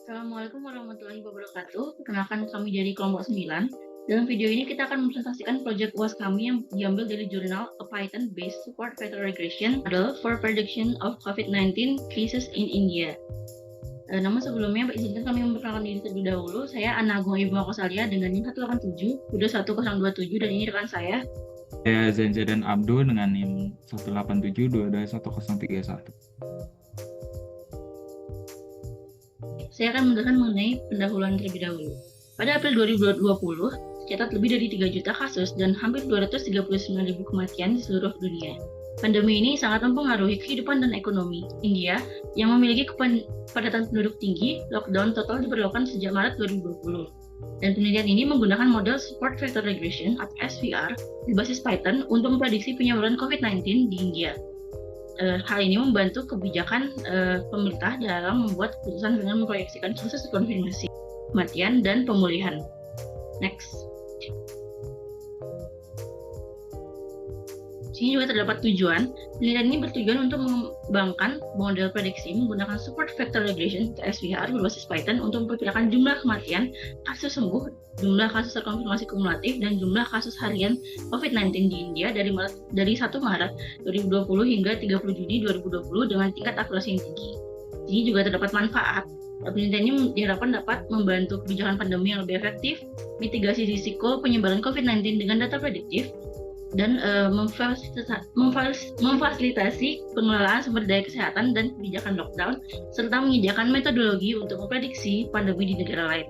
Assalamualaikum warahmatullahi wabarakatuh. Perkenalkan kami dari kelompok 9. Dalam video ini kita akan mempresentasikan proyek UAS kami yang diambil dari jurnal A Python-based Support Vector Regression Model for Prediction of COVID-19 Cases in India. Namun sebelumnya, izinkan kami memperkenalkan diri terlebih dahulu. Saya Ana Agung Ibu Makosalia dengan NIM 187, Kudo 1027, dan ini rekan saya. Saya Zanjadan Abdul dengan NIM 187221031. Saya akan menjelaskan mengenai pendahuluan terlebih dahulu. Pada April 2020, tercatat lebih dari 3 juta kasus dan hampir 239.000 kematian di seluruh dunia. Pandemi ini sangat mempengaruhi kehidupan dan ekonomi India yang memiliki kepadatan penduduk tinggi. Lockdown total diberlakukan sejak Maret 2020. Dan penelitian ini menggunakan model Support Vector Regression atau SVR berbasis Python untuk memprediksi penyebaran COVID-19 di India. Hal ini membantu kebijakan pemerintah dalam membuat keputusan dengan memproyeksikan kasus konfirmasi, kematian, dan pemulihan. Next. Di sini juga terdapat tujuan. Penelitian ini bertujuan untuk mengembangkan model prediksi menggunakan Support Vector Regression atau SVR berbasis Python untuk memperkirakan jumlah kematian, kasus sembuh, jumlah kasus terkonfirmasi kumulatif, dan jumlah kasus harian COVID-19 di India dari 1 Maret 2020 hingga 30 Juni 2020 dengan tingkat akurasi yang tinggi. Ini juga terdapat manfaat. Penelitian ini diharapkan dapat membantu kebijakan pandemi yang lebih efektif, mitigasi risiko penyebaran COVID-19 dengan data prediktif, dan memfasilitasi pengelolaan sumber daya kesehatan dan kebijakan lockdown, serta menyediakan metodologi untuk memprediksi pandemi di negara lain.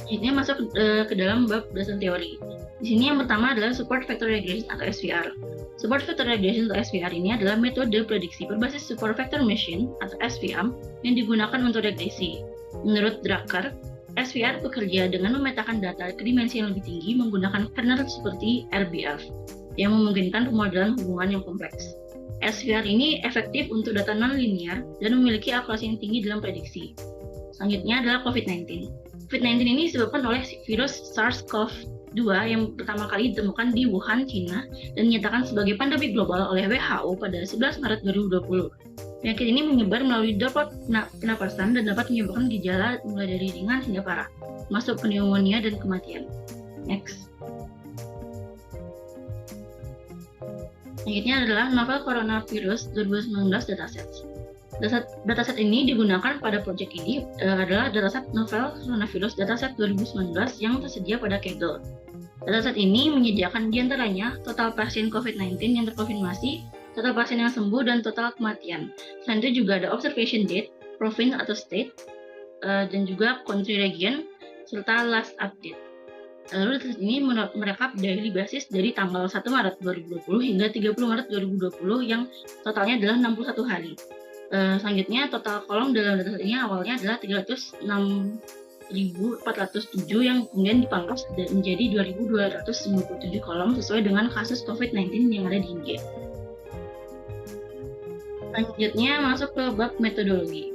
Ini masuk ke dalam bab dasar teori. Di sini yang pertama adalah Support Vector Regression atau SVR. Support Vector Regression atau SVR ini adalah metode prediksi berbasis Support Vector Machine atau SVM yang digunakan untuk regresi. Menurut Drucker, SVR bekerja dengan memetakan data ke dimensi yang lebih tinggi menggunakan kernel seperti RBF yang memungkinkan pemodelan hubungan yang kompleks. SVR ini efektif untuk data non-linear dan memiliki akurasi yang tinggi dalam prediksi. Selanjutnya adalah COVID-19. COVID-19 ini disebabkan oleh virus SARS-CoV-2 yang pertama kali ditemukan di Wuhan, China dan dinyatakan sebagai pandemi global oleh WHO pada 11 Maret 2020. Penyakit ini menyebar melalui droplet penapasan dan dapat menyebabkan gejala mulai dari ringan hingga parah, masuk pneumonia dan kematian. Next. Selanjutnya adalah Novel Coronavirus 2019 Datasets. Dataset ini digunakan pada proyek ini adalah dataset Novel Coronavirus Dataset 2019 yang tersedia pada Kaggle. Dataset ini menyediakan diantaranya total pasien COVID-19 yang terkonfirmasi, total pasien yang sembuh, dan total kematian. Selain itu juga ada observation date, province atau state, dan juga country region, serta last update. Lalu dataset ini merekap daily basis dari tanggal 1 Maret 2020 hingga 30 Maret 2020 yang totalnya adalah 61 hari. Selanjutnya total kolom dalam dataset ini awalnya adalah 306.407 yang kemudian dipangkas menjadi 2.297 kolom sesuai dengan kasus COVID-19 yang ada di India. Selanjutnya masuk ke bab metodologi.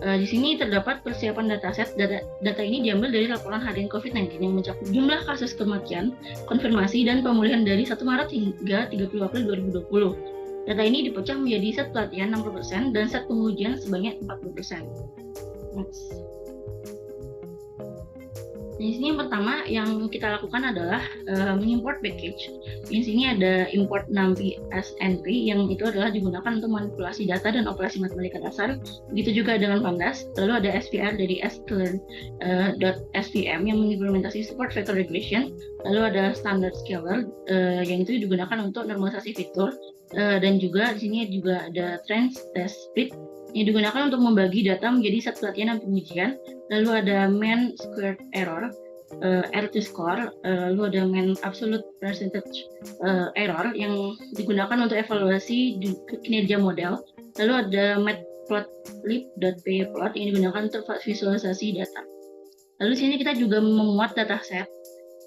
Di sini terdapat persiapan dataset. Data ini diambil dari laporan harian COVID-19 yang mencakup jumlah kasus kematian, konfirmasi, dan pemulihan dari 1 Maret hingga 30 April 2020. Data ini dipecah menjadi set pelatihan 60% dan set pengujian sebanyak 40%. Next. Di sini yang pertama yang kita lakukan adalah mengimport package. Di sini ada import NumPy SNP yang itu adalah digunakan untuk manipulasi data dan operasi matematika dasar. Begitu juga dengan Pandas. Lalu ada SVR dari sklearn.svm yang mengimplementasi support vector regression. Lalu ada standard scalar yang itu digunakan untuk normalisasi fitur. Dan juga di sini juga ada trends test split yang digunakan untuk membagi data menjadi set pelatihan dan pengujian. Lalu ada mean squared error, R2-score, lalu ada mean absolute percentage error yang digunakan untuk evaluasi kinerja model. Lalu ada matplotlib.py-plot yang digunakan untuk visualisasi data. Lalu di sini kita juga memuat dataset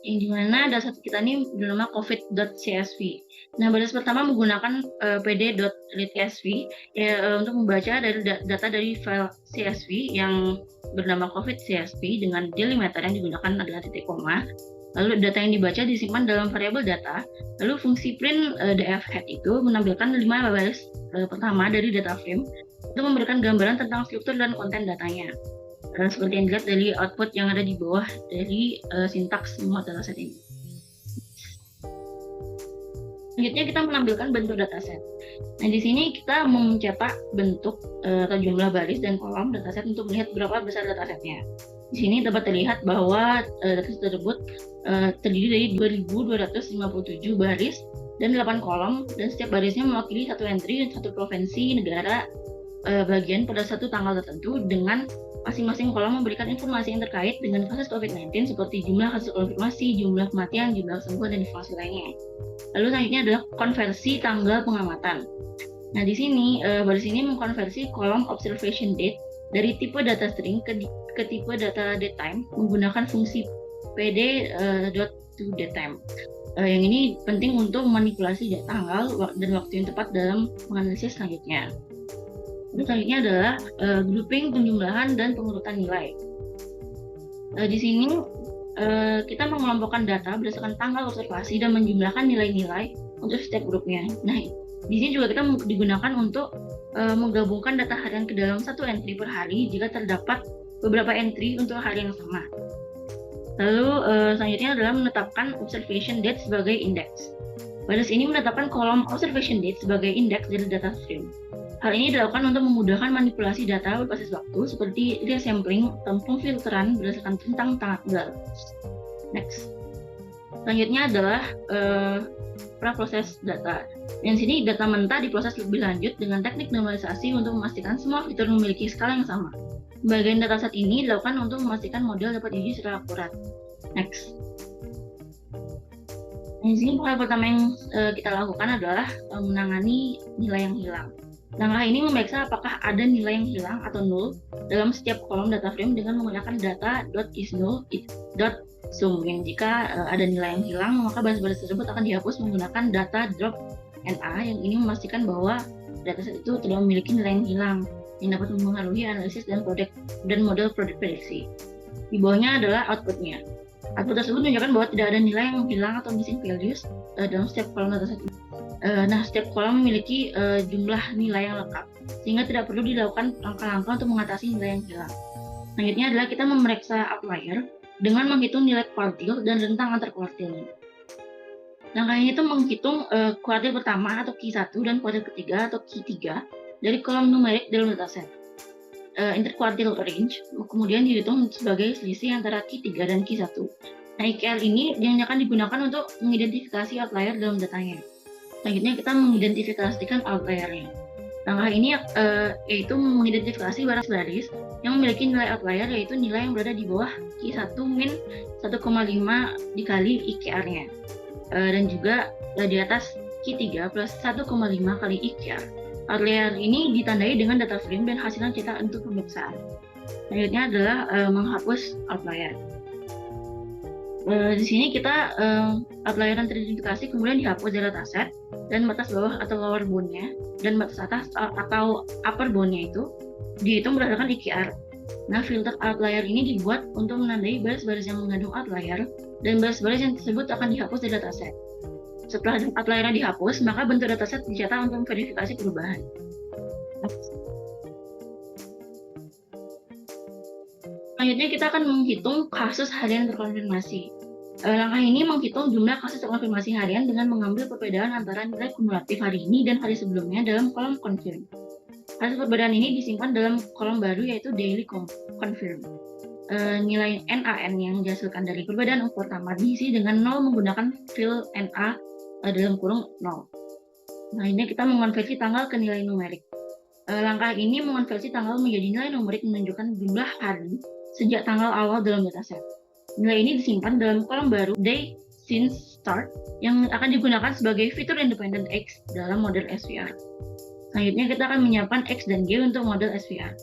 yang dimana dataset kita ini bernama covid.csv. Nah, batas pertama menggunakan pd.readsv untuk membaca dari data dari file CSV yang bernama covid.csv dengan delimiter yang digunakan adalah titik koma. Lalu data yang dibaca disimpan dalam variabel data. Lalu fungsi print df head itu menampilkan 5 baris pertama dari data frame untuk memberikan gambaran tentang struktur dan konten datanya. Seperti yang dilihat dari output yang ada di bawah dari sintaks semua dataset ini. Selanjutnya kita menampilkan bentuk dataset. Nah, di sini kita mencetak bentuk atau jumlah baris dan kolom dataset untuk melihat berapa besar datasetnya. Di sini dapat terlihat bahwa dataset tersebut terdiri dari 2.257 baris dan 8 kolom, dan setiap barisnya mewakili satu entry, satu provinsi, negara, bagian pada satu tanggal tertentu, dengan masing-masing kolom memberikan informasi yang terkait dengan kasus COVID-19 seperti jumlah kasus konfirmasi, jumlah kematian, jumlah kesembuhan, dan informasi lainnya. Lalu selanjutnya adalah konversi tanggal pengamatan. Nah, di sini baris ini mengkonversi kolom observation date dari tipe data string ke tipe data datetime menggunakan fungsi pd.toDatetime. Yang ini penting untuk memanipulasi tanggal dan waktu yang tepat dalam menganalisis selanjutnya. Selanjutnya adalah grouping, penjumlahan, dan pengurutan nilai. Di sini kita mengelompokkan data berdasarkan tanggal observasi dan menjumlahkan nilai-nilai untuk setiap grupnya. Nah, di sini juga kita digunakan untuk menggabungkan data harian ke dalam satu entry per hari jika terdapat beberapa entry untuk hari yang sama. Lalu selanjutnya adalah menetapkan observation date sebagai indeks. Baris ini menetapkan kolom observation date sebagai indeks dari data frame. Hal ini dilakukan untuk memudahkan manipulasi data berbasis waktu seperti resampling atau pemfilteran berdasarkan tentang tanggal. Next. Selanjutnya adalah praproses data. Di sini data mentah diproses lebih lanjut dengan teknik normalisasi untuk memastikan semua fitur memiliki skala yang sama. Bagian dataset ini dilakukan untuk memastikan model dapat diuji secara akurat. Next. Di sini hal pertama yang kita lakukan adalah menangani nilai yang hilang. Langkah ini memeriksa apakah ada nilai yang hilang atau null dalam setiap kolom data frame dengan menggunakan data.isNull.Zoom. Jika ada nilai yang hilang, maka baris-baris tersebut akan dihapus menggunakan data drop NA yang ini memastikan bahwa dataset itu tidak memiliki nilai yang hilang yang dapat mempengaruhi analisis dan model produk prediksi. Di bawahnya adalah outputnya. Output tersebut menunjukkan bahwa tidak ada nilai yang hilang atau missing values dalam setiap kolom dataset ini. Nah, setiap kolom memiliki jumlah nilai yang lengkap, sehingga tidak perlu dilakukan langkah-langkah untuk mengatasi nilai yang hilang. Selanjutnya adalah kita memeriksa outlier dengan menghitung nilai kuartil dan rentang antar kuartilnya. Langkah ini itu menghitung kuartil pertama atau Q1 dan kuartil ketiga atau Q3 dari kolom numerik dalam dataset. Interquartile range kemudian dihitung sebagai selisih antara Q3 dan Q1. Nah, IQR ini yang akan digunakan untuk mengidentifikasi outlier dalam datanya. Selanjutnya kita mengidentifikasikan outlier-nya. Langkah ini yaitu mengidentifikasi baris-baris yang memiliki nilai outlier, yaitu nilai yang berada di bawah Q1 min 1,5 dikali IQR-nya. Dan juga di atas Q3 plus 1,5 kali IQR. Outlier ini ditandai dengan data frame dan hasilnya cetak untuk pemeriksaan. Selanjutnya adalah menghapus outlier. Di sini kita outlier yang teridentifikasi kemudian dihapus dari dataset, dan batas bawah atau lower bound-nya dan batas atas atau upper bound-nya itu dihitung berdasarkan IQR. Nah, filter outlier ini dibuat untuk menandai baris-baris yang mengandung outlier, dan baris-baris yang tersebut akan dihapus dari dataset. Setelah outlier dihapus, maka bentuk dataset dicetak untuk verifikasi perubahan. Selanjutnya kita akan menghitung kasus harian terkonfirmasi. Langkah ini menghitung jumlah kasus terkonfirmasi harian dengan mengambil perbedaan antara nilai kumulatif hari ini dan hari sebelumnya dalam kolom confirm. Hasil perbedaan ini disimpan dalam kolom baru yaitu daily confirm. Nilai NaN yang dihasilkan dari perbedaan pertama diisi dengan 0 menggunakan fill Na dalam kurung 0. Nah, ini kita mengonversi tanggal ke nilai numerik. Langkah ini mengonversi tanggal menjadi nilai numerik menunjukkan jumlah hari sejak tanggal awal dalam dataset. Nilai ini disimpan dalam kolom baru day since start yang akan digunakan sebagai fitur independent X dalam model SVR. Selanjutnya kita akan menyiapkan X dan Y untuk model SVR.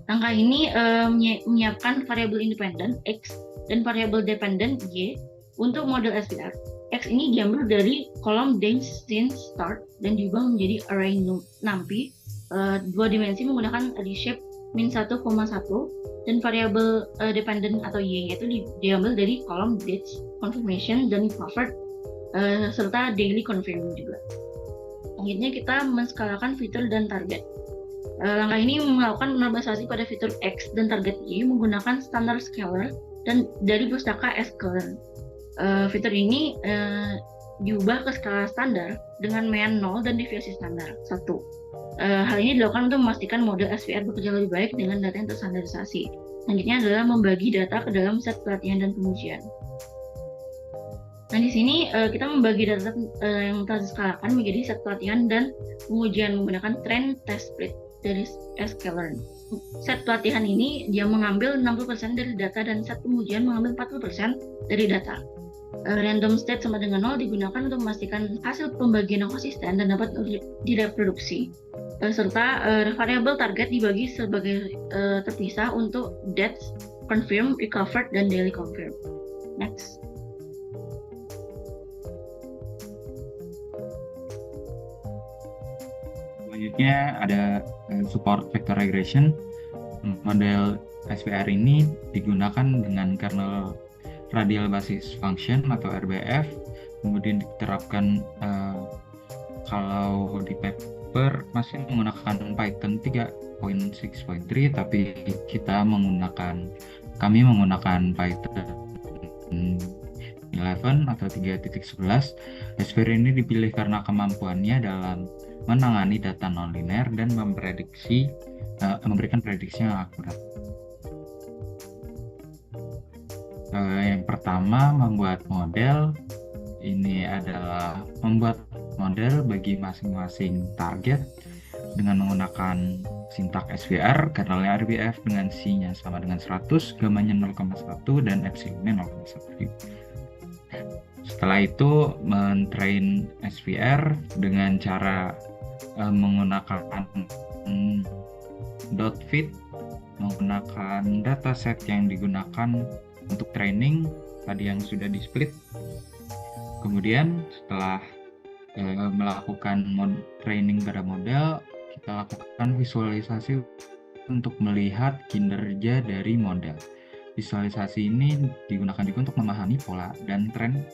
Langkah ini menyiapkan variabel independent X dan variabel dependent Y untuk model SVR. X ini diambil dari kolom day since start dan diubah menjadi array numpy 2 dimensi menggunakan reshape min 1,1 dan variabel dependent atau y-nya itu diambil dari kolom dates, confirmation, dan covered serta daily confirm juga. Selanjutnya kita menskalakan fitur dan target. Langkah ini melakukan normalisasi pada fitur X dan target Y menggunakan standar scalar dan dari pustaka sklearn. Fitur ini diubah ke skala standar dengan mean 0 dan deviasi standar 1. Hal ini dilakukan untuk memastikan model SVR bekerja lebih baik dengan data yang terstandarisasi. Selanjutnya adalah membagi data ke dalam set pelatihan dan pengujian. Nah, di sini kita membagi data yang telah diskalakan menjadi set pelatihan dan pengujian menggunakan trend test split dari sklearn. Set pelatihan ini dia mengambil 60% dari data dan set pengujian mengambil 40% dari data. Random state sama dengan 0 digunakan untuk memastikan hasil pembagian yang konsisten dan dapat direproduksi. Serta variabel target dibagi sebagai terpisah untuk dates, confirm, recovered, dan daily confirm. Next. Selanjutnya ada support vector regression. Model SVR ini digunakan dengan kernel radial basis function atau RBF, kemudian diterapkan kalau di paper masih menggunakan Python 3.6.3, tapi kami menggunakan Python 11 atau 3.11. SVR ini dipilih karena kemampuannya dalam menangani data nonlinear dan memberikan prediksi yang akurat. Yang pertama, membuat model. Ini adalah membuat model bagi masing-masing target dengan menggunakan sintak SVR, kernelnya RBF dengan C-nya sama dengan 100, gamanya 0,1 dan epsilonnya 0,1. Setelah itu mentrain SVR dengan cara menggunakan .fit, menggunakan dataset yang digunakan untuk training tadi yang sudah di split. Kemudian setelah melakukan training pada model, kita lakukan visualisasi untuk melihat kinerja dari model. Visualisasi ini digunakan juga untuk memahami pola dan tren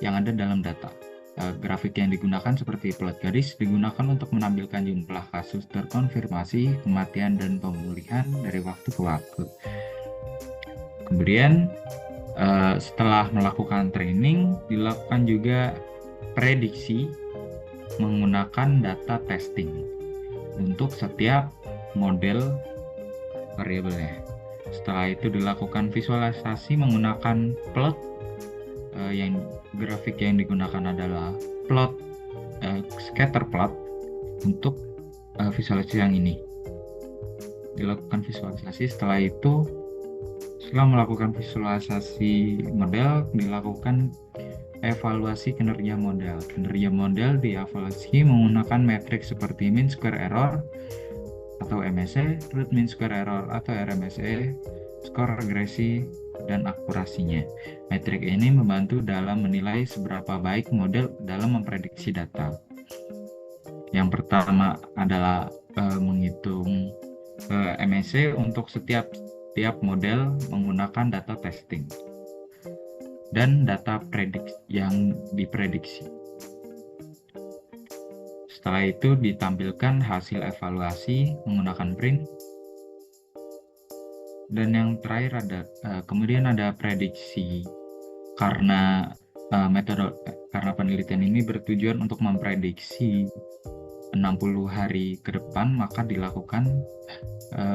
yang ada dalam data. Grafik yang digunakan seperti plot garis digunakan untuk menampilkan jumlah kasus terkonfirmasi, kematian, dan pemulihan dari waktu ke waktu. Kemudian setelah melakukan training, dilakukan juga prediksi menggunakan data testing untuk setiap model variabelnya. Setelah itu dilakukan visualisasi menggunakan plot. Grafik yang digunakan adalah plot scatter plot untuk visualisasi yang ini. Dilakukan visualisasi, setelah melakukan visualisasi model, dilakukan evaluasi kinerja model. Kinerja model dievaluasi menggunakan metrik seperti mean square error atau MSE, root mean square error atau RMSE, skor regresi, dan akurasinya. Metrik ini membantu dalam menilai seberapa baik model dalam memprediksi data. Yang pertama adalah menghitung MSE untuk setiap model menggunakan data testing dan data yang diprediksi. Setelah itu ditampilkan hasil evaluasi menggunakan print. Dan yang terakhir kemudian ada prediksi. Karena penelitian ini bertujuan untuk memprediksi 60 hari ke depan, maka dilakukan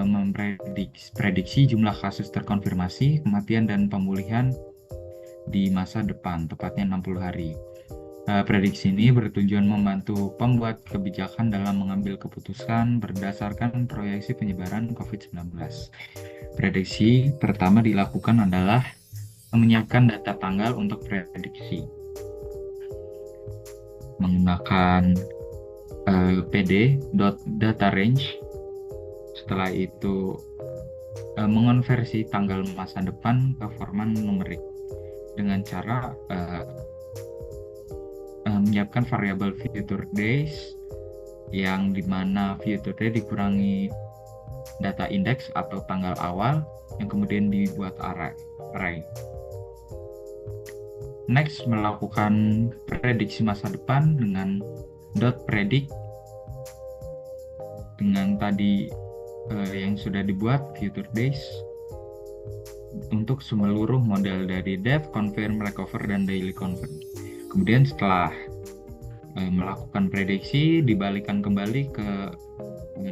memprediksi jumlah kasus terkonfirmasi, kematian, dan pemulihan di masa depan, tepatnya 60 hari. Prediksi ini bertujuan membantu pembuat kebijakan dalam mengambil keputusan berdasarkan proyeksi penyebaran COVID-19. Prediksi pertama dilakukan adalah menyiapkan data tanggal untuk prediksi menggunakan pd.datarange. Setelah itu mengonversi tanggal masa depan ke format numerik dengan cara menyiapkan variabel future days, yang dimana future day dikurangi data index atau tanggal awal yang kemudian dibuat array. Next, melakukan prediksi masa depan dengan .predict dengan tadi yang sudah dibuat future days untuk seluruh model dari death, confirm, recover, dan daily confirm. Kemudian setelah melakukan prediksi, dibalikan kembali ke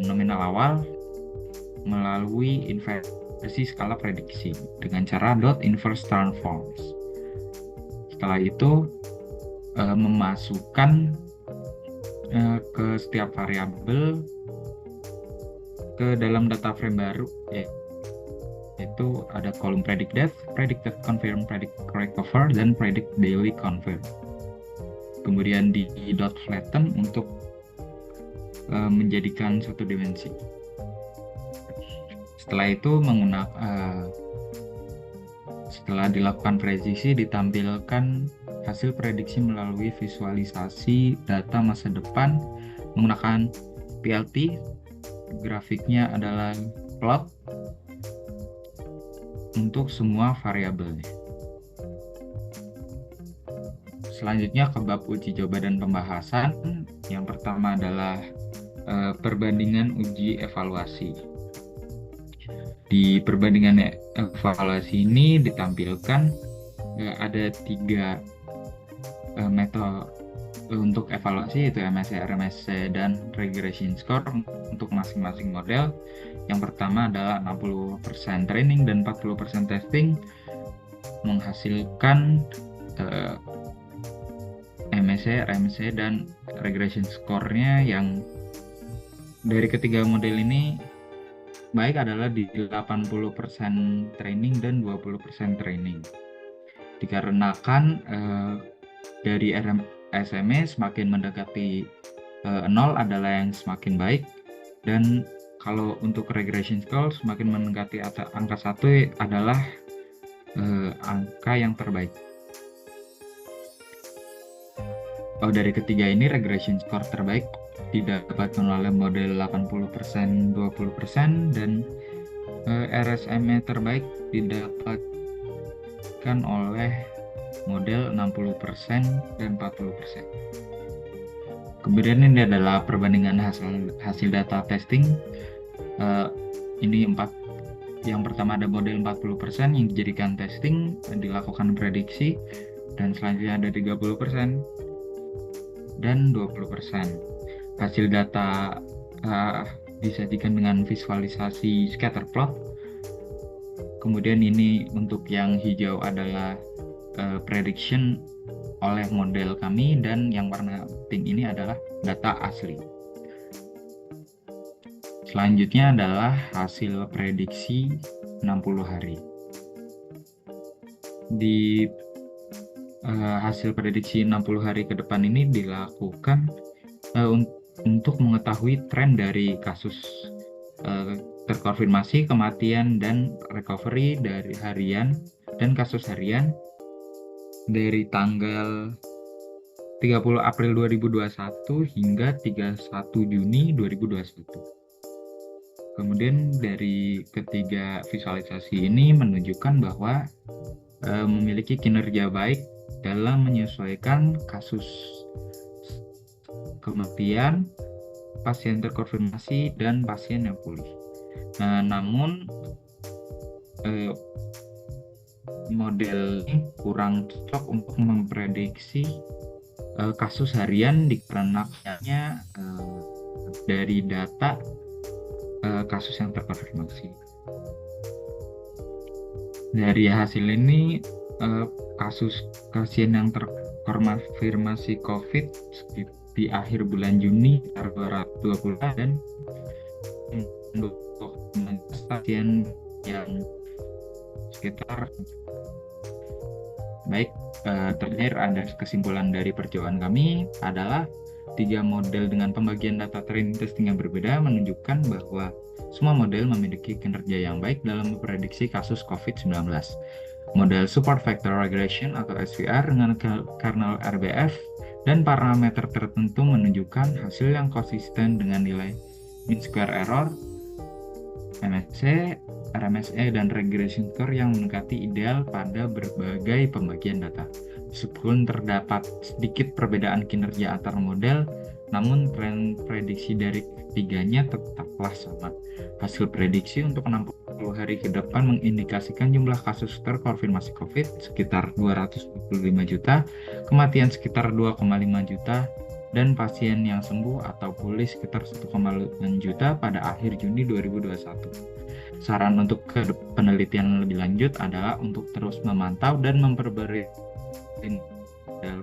nominal awal melalui inversi skala prediksi dengan cara .inverse transforms. Setelah itu memasukkan ke setiap variabel ke dalam data frame baru, yaitu ada kolom predict death, predict confirm, predict recover, dan predict daily confirm. Kemudian di .flatten untuk menjadikan satu dimensi. Setelah itu setelah dilakukan prediksi, ditampilkan hasil prediksi melalui visualisasi data masa depan menggunakan PLT. Grafiknya adalah plot untuk semua variabelnya. Selanjutnya ke bab uji coba dan pembahasan. Yang pertama adalah perbandingan uji evaluasi. Di perbandingan evaluasi ini ditampilkan ada 3 metode untuk evaluasi, yaitu MSE, RMSE, dan regression score untuk masing-masing model. Yang pertama adalah 60% training dan 40% testing, menghasilkan MSE, RMSE, dan regression score-nya yang dari ketiga model ini baik adalah di 80% training dan 20% training. Dikarenakan dari SME semakin mendekati 0 adalah yang semakin baik, dan kalau untuk regression score semakin mendekati angka 1 adalah angka yang terbaik. Dari ketiga ini, regression score terbaik didapatkan oleh model 80% 20%, dan RSME terbaik didapatkan oleh model 60% dan 40%. Kemudian ini adalah perbandingan hasil data testing. Ini 4. Yang pertama ada model 40% yang dijadikan testing dan dilakukan prediksi, dan selanjutnya ada 30% dan 20%. Hasil data disajikan dengan visualisasi scatter plot. Kemudian ini untuk yang hijau adalah prediction oleh model kami, dan yang warna pink ini adalah data asli. Selanjutnya adalah hasil prediksi 60 hari. Di hasil prediksi 60 hari ke depan ini dilakukan untuk mengetahui tren dari kasus terkonfirmasi, kematian, dan recovery dari harian dan kasus harian dari tanggal 30 April 2021 hingga 31 Juni 2021. Kemudian dari ketiga visualisasi ini menunjukkan bahwa memiliki kinerja baik dalam menyesuaikan kasus kematian, pasien terkonfirmasi, dan pasien yang pulih. Namun model ini kurang cocok untuk memprediksi kasus harian dikarenakan dari data kasus yang terkonfirmasi. Dari hasil ini kasus pasien yang terkonfirmasi COVID di akhir bulan Juni 220 dan pasien yang sekitar baik. Terakhir ada kesimpulan dari percobaan kami adalah 3 model dengan pembagian data training testing yang berbeda menunjukkan bahwa semua model memiliki kinerja yang baik dalam memprediksi kasus COVID-19. Model support vector regression atau SVR dengan kernel RBF dan parameter tertentu menunjukkan hasil yang konsisten dengan nilai mean square error MSE, RMSE, dan regression score yang mendekati ideal pada berbagai pembagian data. Meskipun terdapat sedikit perbedaan kinerja antar model, namun tren prediksi dari ketiganya tetaplah sama. Hasil prediksi untuk 60 hari ke depan mengindikasikan jumlah kasus terkonfirmasi COVID sekitar 225 juta, kematian sekitar 2,5 juta, dan pasien yang sembuh atau pulih sekitar 1,8 juta pada akhir Juni 2021. Saran untuk penelitian lebih lanjut adalah untuk terus memantau dan memperbarui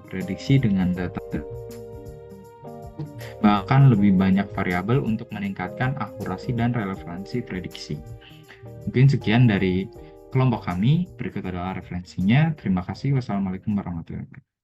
prediksi dengan data bahkan lebih banyak variabel untuk meningkatkan akurasi dan relevansi prediksi. Mungkin sekian dari kelompok kami. Berikut adalah referensinya. Terima kasih. Wassalamualaikum warahmatullahi wabarakatuh.